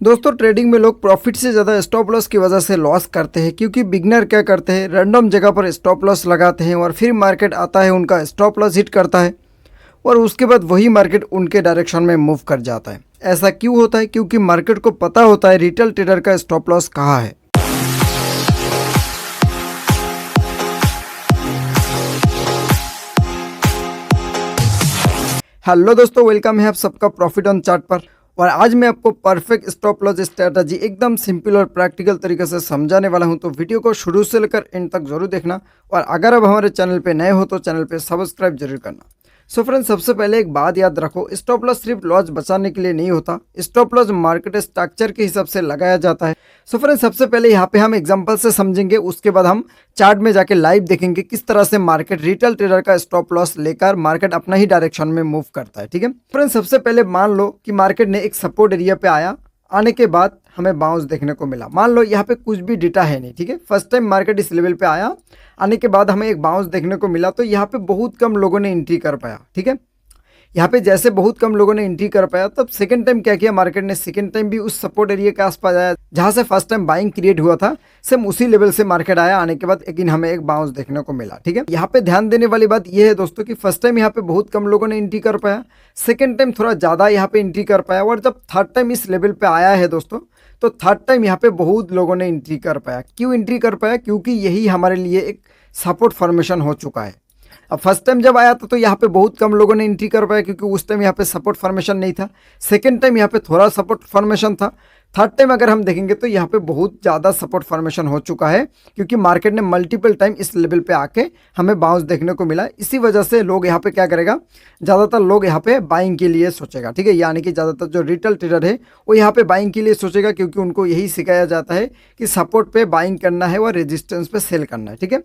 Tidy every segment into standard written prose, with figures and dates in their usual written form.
दोस्तों ट्रेडिंग में लोग प्रॉफिट से ज़्यादा स्टॉप लॉस की वजह से लॉस करते हैं, क्योंकि बिगनर क्या करते हैं, रैंडम जगह पर स्टॉप लॉस लगाते हैं और फिर मार्केट आता है, उनका स्टॉप लॉस हिट करता है और उसके बाद वही मार्केट उनके डायरेक्शन में मूव कर जाता है। ऐसा क्यों होता है? क्योंकि मार्केट को पता होता है रिटेल ट्रेडर का स्टॉप लॉस कहाँ है। हेलो दोस्तों, वेलकम है आप सबका प्रॉफिट ऑन चार्ट पर। और आज मैं आपको परफेक्ट स्टॉप लॉस स्ट्रेटजी एकदम सिंपल और प्रैक्टिकल तरीके से समझाने वाला हूं, तो वीडियो को शुरू से लेकर एंड तक जरूर देखना। और अगर आप हमारे चैनल पे नए हो तो चैनल पे सब्सक्राइब जरूर करना। सो फ्रेंड्स, सबसे पहले एक बात याद रखो, स्टॉप लॉस सिर्फ लॉस बचाने के लिए नहीं होता। स्टॉप लॉस मार्केट स्ट्रक्चर के हिसाब से लगाया जाता है। सो फ्रेंड्स, सबसे पहले यहाँ पे हम एग्जांपल से समझेंगे, उसके बाद हम चार्ट में जाके लाइव देखेंगे किस तरह से मार्केट रिटेल ट्रेडर का स्टॉप लॉस लेकर मार्केट अपना ही डायरेक्शन में मूव करता है। ठीक है फ्रेंड्स, सबसे पहले मान लो कि मार्केट ने एक सपोर्ट एरिया पे आया, आने के बाद हमें बाउंस देखने को मिला। मान लो यहाँ पे कुछ भी डेटा है नहीं, ठीक है, फर्स्ट टाइम मार्केट इस लेवल पे आया, आने के बाद हमें एक बाउंस देखने को मिला, तो यहाँ पे बहुत कम लोगों ने एंट्री कर पाया। ठीक है, यहाँ पे जैसे बहुत कम लोगों ने एंट्री कर पाया, तब सेकंड टाइम क्या किया मार्केट ने, सेकंड टाइम भी उस सपोर्ट एरिया के आसपास आया जहाँ से फर्स्ट टाइम बाइंग क्रिएट हुआ था, सेम उसी लेवल से मार्केट आया, आने के बाद लेकिन हमें एक बाउंस देखने को मिला। ठीक है, यहाँ पे ध्यान देने वाली बात यह है दोस्तों कि फर्स्ट टाइम यहाँ पे बहुत कम लोगों ने एंट्री कर पाया, सेकंड टाइम थोड़ा ज़्यादा यहाँ पे एंट्री कर पाया, और जब थर्ड टाइम इस लेवल पे आया है दोस्तों, तो थर्ड टाइम यहाँ पे बहुत लोगों ने एंट्री कर पाया। क्यों एंट्री कर पाया? क्योंकि यही हमारे लिए एक सपोर्ट फॉर्मेशन हो चुका है। अब फर्स्ट टाइम जब आया था तो यहाँ पे बहुत कम लोगों ने एंट्री कर पाया, क्योंकि उस टाइम यहाँ पे सपोर्ट फॉर्मेशन नहीं था। सेकंड टाइम यहाँ पे थोड़ा सपोर्ट फॉर्मेशन था। थर्ड टाइम अगर हम देखेंगे तो यहाँ पे बहुत ज़्यादा सपोर्ट फॉर्मेशन हो चुका है, क्योंकि मार्केट ने मल्टीपल टाइम इस लेवल पे आके हमें बाउंस देखने को मिला। इसी वजह से लोग यहाँ पे क्या करेगा, ज़्यादातर लोग यहाँ पे बाइंग के लिए सोचेगा। ठीक है, यानी कि ज़्यादातर जो रिटेल ट्रेडर है वो यहाँ पे बाइंग के लिए सोचेगा, क्योंकि उनको यही सिखाया जाता है कि सपोर्ट पे बाइंग करना है और रेजिस्टेंस पे सेल करना है। ठीक है,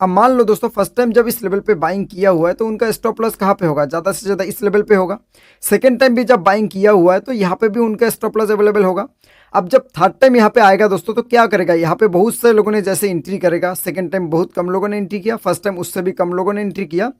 अब मान लो दोस्तों फर्स्ट टाइम जब इस लेवल पे बाइंग किया हुआ है तो उनका स्टॉप लॉस कहाँ पे होगा, ज़्यादा से ज़्यादा इस लेवल पे होगा। सेकंड टाइम भी जब बाइंग किया हुआ है तो यहाँ पे भी उनका स्टॉप लॉस अवेलेबल होगा। अब जब थर्ड टाइम यहाँ पे आएगा दोस्तों, तो क्या करेगा, यहाँ पे बहुत से लोगों ने जैसे एंट्री करेगा, सेकंड टाइम बहुत कम लोगों ने एंट्री किया, फर्स्ट टाइम उससे भी कम लोगों ने एंट्री किया।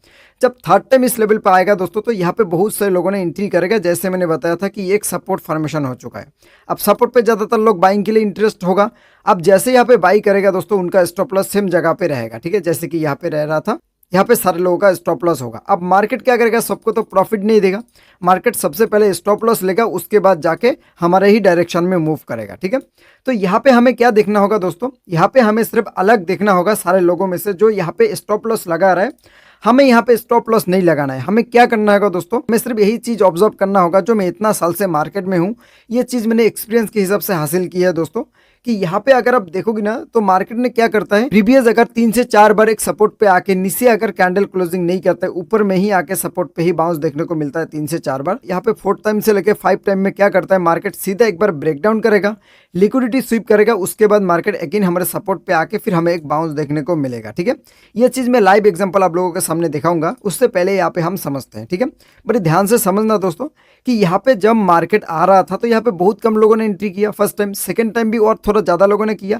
जब थर्ड टाइम इस लेवल पे आएगा दोस्तों, तो यहाँ पे बहुत से लोगों ने एंट्री करेगा। जैसे मैंने बताया था कि एक सपोर्ट फॉर्मेशन हो चुका है। अब सपोर्ट पे ज़्यादातर लोग बाइंग के लिए इंटरेस्ट होगा। अब जैसे यहाँ पे बाई करेगा दोस्तों, उनका स्टॉप लॉस सेम जगह पे रहेगा। ठीक है, जैसे कि यहाँ पे रह रहा था, यहाँ पे सारे लोगों का स्टॉप लॉस होगा। अब मार्केट क्या करेगा, सबको तो प्रॉफिट नहीं देगा। मार्केट सबसे पहले स्टॉप लॉस लेगा, उसके बाद जाके हमारे ही डायरेक्शन में मूव करेगा। ठीक है, तो यहाँ पे हमें क्या देखना होगा दोस्तों, यहाँ पे हमें सिर्फ अलग देखना होगा सारे लोगों में से जो यहाँ पे स्टॉप लॉस लगा रहा है। हमें यहाँ पे स्टॉप लॉस नहीं लगाना है। हमें क्या करना होगा दोस्तों, हमें सिर्फ यही चीज़ ऑब्जर्व करना होगा, जो मैं इतना साल से मार्केट में हूँ, ये चीज़ मैंने एक्सपीरियंस के हिसाब से हासिल की है दोस्तों, कि यहाँ पे अगर आप देखोगे ना तो मार्केट ने क्या करता है, प्रीवियस अगर 3 से 4 बार एक सपोर्ट पे आके नीचे अगर कैंडल क्लोजिंग नहीं करता है, ऊपर में ही आके सपोर्ट पे ही बाउंस देखने को मिलता है 3 से 4 बार। यहाँ पे 4th टाइम से लेके 5 टाइम में क्या करता है, मार्केट सीधा एक बार ब्रेकडाउन करेगा, लिक्विडिटी स्वीप करेगा, उसके बाद मार्केट अगेन हमारे सपोर्ट पे आके फिर हमें एक बाउंस देखने को मिलेगा। ठीक है, ये चीज़ मैं लाइव एग्जांपल आप लोगों के सामने दिखाऊंगा, उससे पहले यहाँ पे हम समझते हैं। ठीक है, बड़े ध्यान से समझना दोस्तों कि यहाँ पे जब मार्केट आ रहा था तो यहाँ पे बहुत कम लोगों ने एंट्री किया फर्स्ट टाइम, सेकंड टाइम भी और थोड़ा ज़्यादा लोगों ने किया,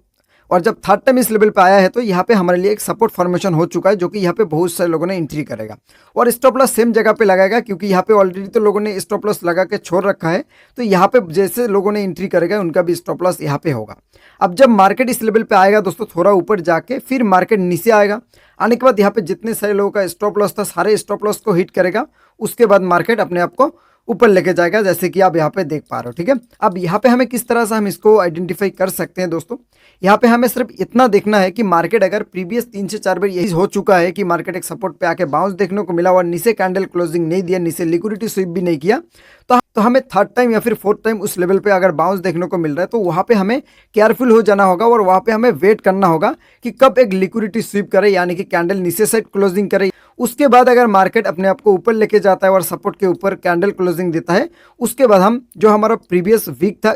और जब थर्ड टाइम इस लेवल पे आया है तो यहाँ पे हमारे लिए एक सपोर्ट फॉर्मेशन हो चुका है, जो कि यहाँ पे बहुत सारे लोगों ने एंट्री करेगा और स्टॉप लॉस सेम जगह पे लगाएगा, क्योंकि यहाँ पे ऑलरेडी तो लोगों ने स्टॉप लॉस लगा के छोड़ रखा है। तो यहाँ पे जैसे लोगों ने एंट्री करेगा उनका भी स्टॉप लॉस यहाँ पे होगा। अब जब मार्केट इस लेवल पे आएगा दोस्तों, थोड़ा ऊपर जाके फिर मार्केट नीचे आएगा, आने के बाद यहाँ पे जितने सारे लोगों का स्टॉप लॉस था सारे स्टॉप लॉस को हिट करेगा, उसके बाद मार्केट अपने आप को ऊपर लेके जाएगा, जैसे कि आप यहाँ पे देख पा रहे हो। ठीक है, अब यहाँ पे हमें किस तरह से हम इसको आइडेंटिफाई कर सकते हैं दोस्तों, यहाँ पे हमें सिर्फ इतना देखना है कि मार्केट अगर प्रीवियस 3 से 4 बार यही हो चुका है कि मार्केट एक सपोर्ट पे आके बाउंस देखने को मिला और नीचे कैंडल क्लोजिंग नहीं दिया, नीचे लिक्विडिटी स्वीप भी नहीं किया, तो हमें थर्ड टाइम या फिर फोर्थ टाइम उस लेवल पे अगर बाउंस देखने को मिल रहा है तो वहाँ पे हमें केयरफुल हो जाना होगा, और वहाँ पे हमें वेट करना होगा कि कब एक लिक्विडिटी स्वीप करे, यानी कि कैंडल नीचे साइड क्लोजिंग करे। उसके बाद अगर मार्केट अपने आप को ऊपर लेके जाता है और सपोर्ट के ऊपर कैंडल क्लोजिंग देता है, उसके बाद हम जो हमारा प्रीवियस वीक था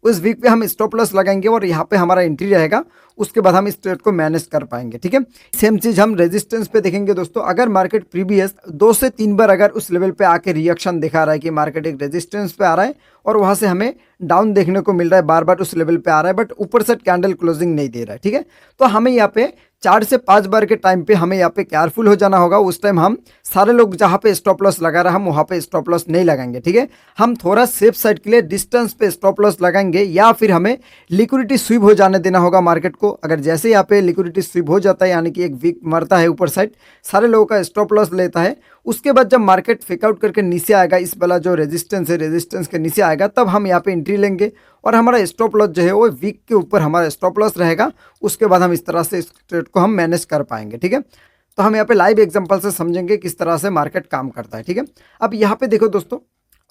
उस वीक पे हम स्टॉप लॉस लगाएंगे और यहाँ पे हमारा एंट्री रहेगा, उसके बाद हम इस ट्रेड को मैनेज कर पाएंगे। ठीक है, सेम चीज़ हम रेजिस्टेंस पे देखेंगे दोस्तों। अगर मार्केट प्रीवियस 2 से 3 बार अगर उस लेवल पे आके रिएक्शन दिखा रहा है कि मार्केट एक रेजिस्टेंस पे आ रहा है और वहाँ से हमें डाउन देखने को मिल रहा है, बार बार उस लेवल पे आ रहा है, बट ऊपर से कैंडल क्लोजिंग नहीं दे रहा है। ठीक है, तो हमें यहाँ पे 4 से 5 बार के टाइम पे हमें यहाँ पे केयरफुल हो जाना होगा। उस टाइम हम सारे लोग जहाँ पे स्टॉप लॉस लगा रहे हैं हम वहाँ पे स्टॉप लॉस नहीं लगाएंगे, ठीक है। हम थोड़ा सेफ साइड के लिए डिस्टेंस पे स्टॉप लॉस लगाएंगे या फिर हमें लिक्विडिटी स्वीप हो जाने देना होगा मार्केट को। अगर जैसे यहाँ पे लिक्विडिटी स्वीप हो जाता है यानी कि एक वीक मरता है ऊपर साइड, सारे लोगों का स्टॉप लॉस लेता है, उसके बाद जब मार्केट फेकआउट करके नीचे आएगा, इस वाला जो रेजिस्टेंस है रेजिस्टेंस के नीचे आएगा, तब हम यहाँ पे एंट्री लेंगे और हमारा स्टॉप लॉस जो है वो वीक के ऊपर हमारा स्टॉप लॉस रहेगा। उसके बाद हम इस तरह से इस ट्रेड को हम मैनेज कर पाएंगे, ठीक है। तो हम यहाँ पे लाइव एग्जांपल से समझेंगे किस तरह से मार्केट काम करता है, ठीक है। अब यहाँ पे देखो दोस्तों,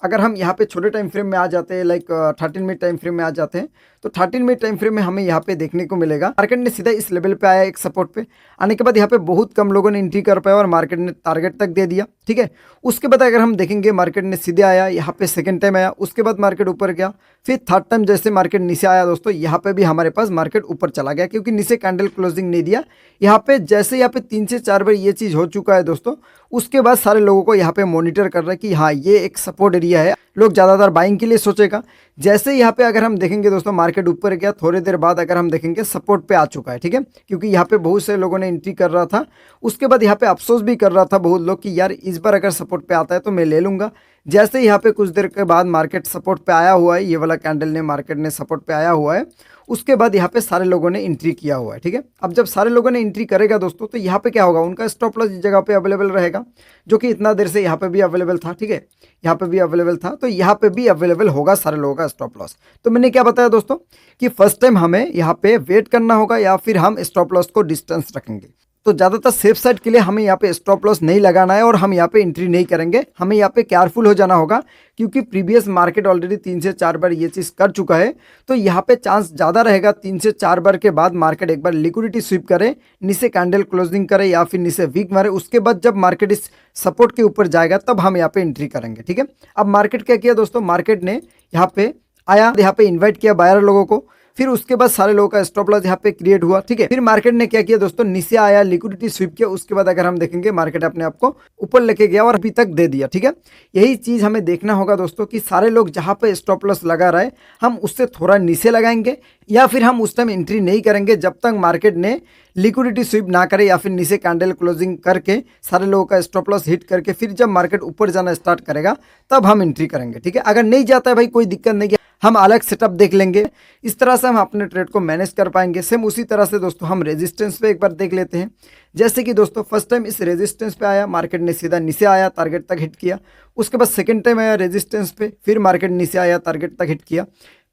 अगर हम यहाँ पे छोटे टाइम फ्रेम में आ जाते हैं, लाइक 13 मिनट टाइम फ्रेम में आ जाते हैं, तो 13 मिनट टाइम फ्रेम में हमें यहाँ पे देखने को मिलेगा मार्केट ने सीधा इस लेवल पे आया, एक सपोर्ट पे आने के बाद यहाँ पे बहुत कम लोगों ने एंट्री कर पाया और मार्केट ने टारगेट तक दे दिया, ठीक है। उसके बाद अगर हम देखेंगे मार्केट ने सीधे आया, यहाँ पे सेकंड टाइम आया, उसके बाद मार्केट ऊपर गया, फिर थर्ड टाइम जैसे मार्केट नीचे आया दोस्तों, यहाँ पे भी हमारे पास मार्केट ऊपर चला गया क्योंकि नीचे कैंडल क्लोजिंग नहीं दिया। यहाँ पे जैसे यहाँ पे 3 से 4 बार ये चीज़ हो चुका है दोस्तों, उसके बाद सारे लोगों को यहाँ पे मॉनिटर कर रहा है कि हाँ ये एक सपोर्ट एरिया है, लोग ज़्यादातर बाइंग के लिए सोचेगा। जैसे यहाँ पे अगर हम देखेंगे दोस्तों मार्केट ऊपर गया, थोड़ी देर बाद अगर हम देखेंगे सपोर्ट पे आ चुका है, ठीक है, क्योंकि यहाँ पे बहुत से लोगों ने एंट्री कर रहा था। उसके बाद यहाँ पे अफसोस भी कर रहा था बहुत लोग कि यार इस बार अगर सपोर्ट पे आता है तो मैं ले लूँगा। जैसे यहाँ पे कुछ देर के बाद मार्केट सपोर्ट पे आया हुआ है, ये वाला कैंडल ने मार्केट ने सपोर्ट पे आया हुआ है, उसके बाद यहाँ पे सारे लोगों ने एंट्री किया हुआ है, ठीक है। अब जब सारे लोगों ने एंट्री करेगा दोस्तों, तो यहाँ पे क्या होगा, उनका स्टॉप लॉस इस जगह पे अवेलेबल रहेगा, जो कि इतना देर से यहाँ पे भी अवेलेबल था, ठीक है, यहाँ पे भी अवेलेबल था, तो यहाँ पे भी अवेलेबल होगा सारे लोगों का स्टॉप लॉस। तो मैंने क्या बताया दोस्तों कि फर्स्ट टाइम हमें यहाँ पे वेट करना होगा या फिर हम स्टॉप लॉस को डिस्टेंस रखेंगे। तो ज़्यादातर सेफ साइड के लिए हमें यहाँ पे स्टॉप लॉस नहीं लगाना है और हम यहाँ पे एंट्री नहीं करेंगे, हमें यहाँ पे केयरफुल हो जाना होगा क्योंकि प्रीवियस मार्केट ऑलरेडी 3 से 4 बार ये चीज़ कर चुका है। तो यहाँ पे चांस ज़्यादा रहेगा 3 से 4 बार के बाद मार्केट एक बार लिक्विडिटी स्वीप करे, नीचे कैंडल क्लोजिंग करे या फिर नीचे वीक मारे, उसके बाद जब मार्केट इस सपोर्ट के ऊपर जाएगा तब हम यहाँ पे एंट्री करेंगे, ठीक है। अब मार्केट क्या किया दोस्तों, मार्केट ने यहाँ पे आया, यहाँ पे इन्वाइट किया बायर लोगों को, फिर उसके बाद सारे लोगों का स्टॉप लॉस यहाँ पे क्रिएट हुआ, ठीक है। फिर मार्केट ने क्या किया दोस्तों, नीचे आया, लिक्विडिटी स्वीप किया, उसके बाद अगर हम देखेंगे मार्केट अपने आप को ऊपर लेके गया और अभी तक दे दिया, ठीक है। यही चीज हमें देखना होगा दोस्तों कि सारे लोग जहाँ पे स्टॉप लॉस लगा रहे हैं हम उससे थोड़ा नीचे लगाएंगे या फिर हम उस टाइम एंट्री नहीं करेंगे जब तक मार्केट ने लिक्विडिटी स्वीप ना करे या फिर नीचे कैंडल क्लोजिंग करके सारे लोगों का स्टॉप लॉस हिट करके फिर जब मार्केट ऊपर जाना स्टार्ट करेगा तब हम एंट्री करेंगे, ठीक है। अगर नहीं जाता है भाई कोई दिक्कत नहीं है, हम अलग सेटअप देख लेंगे, इस तरह से हम अपने ट्रेड को मैनेज कर पाएंगे। सेम उसी तरह से दोस्तों हम रेजिस्टेंस पे एक बार देख लेते हैं। जैसे कि दोस्तों फर्स्ट टाइम इस रेजिस्टेंस पे आया, मार्केट ने सीधा नीचे आया, टारगेट तक हिट किया, उसके बाद सेकंड टाइम आया रेजिस्टेंस पे, फिर मार्केट नीचे आया, टारगेट तक हिट किया,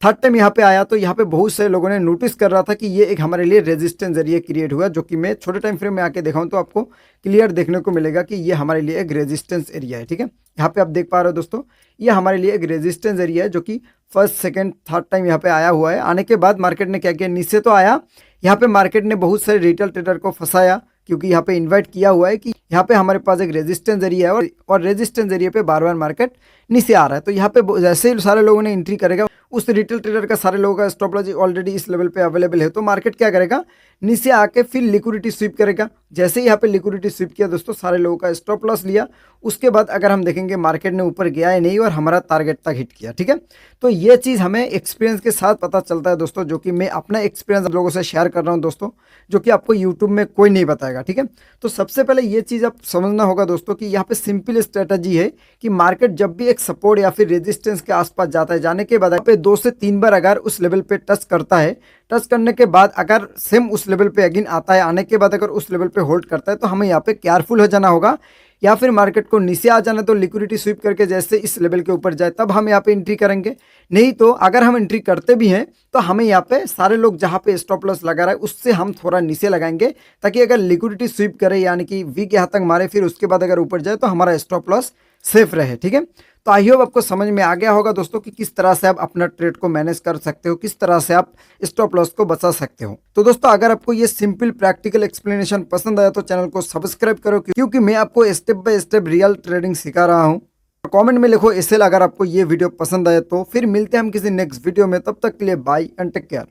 थर्ड टाइम यहाँ पे आया, तो यहाँ पे बहुत सारे लोगों ने नोटिस कर रहा था कि ये एक हमारे लिए रेजिस्टेंस एरिया क्रिएट हुआ, जो कि मैं छोटे टाइम फ्रेम में आके दिखाऊं तो आपको क्लियर देखने को मिलेगा कि ये हमारे लिए एक रेजिस्टेंस एरिया है, ठीक है। यहाँ पे आप देख पा रहे हो दोस्तों, ये हमारे लिए एक रेजिस्टेंस एरिया है जो कि फर्स्ट सेकंड थर्ड टाइम यहाँ पे आया हुआ है। आने के बाद मार्केट ने क्या किया, नीचे तो आया, यहाँ पे मार्केट ने बहुत सारे रिटेल ट्रेडर को फंसाया क्योंकि यहाँ पे इन्वाइट किया हुआ है कि यहाँ पे हमारे पास एक रेजिस्टेंस एरिया है और रेजिस्टेंस एरिया पे बार बार मार्केट नीचे आ रहा है। तो यहाँ पे जैसे ही सारे लोगों ने एंट्री करेगा, उस रिटेल ट्रेडर का सारे लोगों का स्टॉप लॉस ऑलरेडी इस लेवल पे अवेलेबल है, तो मार्केट क्या करेगा, नीचे आके फिर लिक्विडिटी स्वीप करेगा। जैसे ही यहाँ पे लिक्विडिटी स्वीप किया दोस्तों, सारे लोगों का स्टॉप लॉस लिया, उसके बाद अगर हम देखेंगे मार्केट ने ऊपर गया है नहीं और हमारा टारगेट तक हिट किया, ठीक है। तो ये चीज़ हमें एक्सपीरियंस के साथ पता चलता है दोस्तों, जो कि मैं अपना एक्सपीरियंस आप लोगों से शेयर कर रहा हूँ दोस्तों, जो कि आपको यूट्यूब में कोई नहीं बताएगा, ठीक है। तो सबसे पहले ये चीज़ आप समझना होगा दोस्तों कि यहाँ पे सिंपल स्ट्रेटजी है कि मार्केट जब भी एक सपोर्ट या फिर रेजिस्टेंस के आसपास जाता है, जाने के बाद यहाँ पे 2 से 3 बार अगर उस लेवल पे टच करता है, टच करने के बाद अगर सेम उस लेवल पे अगेन आता है, आने के बाद अगर उस लेवल पे होल्ड करता है, तो हमें यहाँ पे केयरफुल हो जाना होगा, या फिर मार्केट को नीचे आ जाना तो लिक्विडिटी स्वीप करके जैसे इस लेवल के ऊपर जाए तब हम यहाँ पे एंट्री करेंगे। नहीं तो अगर हम एंट्री करते भी हैं तो हमें यहाँ पे सारे लोग जहाँ पे स्टॉप लॉस लगा रहा है उससे हम थोड़ा नीचे लगाएंगे, ताकि अगर लिक्विडिटी स्वीप करे यानी कि वीक यहाँ तक मारे, फिर उसके बाद अगर ऊपर जाए तो हमारा स्टॉप लॉस सेफ रहे, ठीक है। तो आई होप आपको समझ में आ गया होगा दोस्तों कि किस तरह से आप अपना ट्रेड को मैनेज कर सकते हो, किस तरह से आप स्टॉप लॉस को बचा सकते हो। तो दोस्तों अगर आपको ये सिंपल प्रैक्टिकल एक्सप्लेनेशन पसंद आया तो चैनल को सब्सक्राइब करो, क्योंकि मैं आपको step by step real trading सिखा रहा हूँ। कमेंट में लिखो एसएल अगर आपको ये वीडियो पसंद आए तो। फिर मिलते हैं हम किसी नेक्स्ट वीडियो में, तब तक के लिए बाय एंड टेक केयर।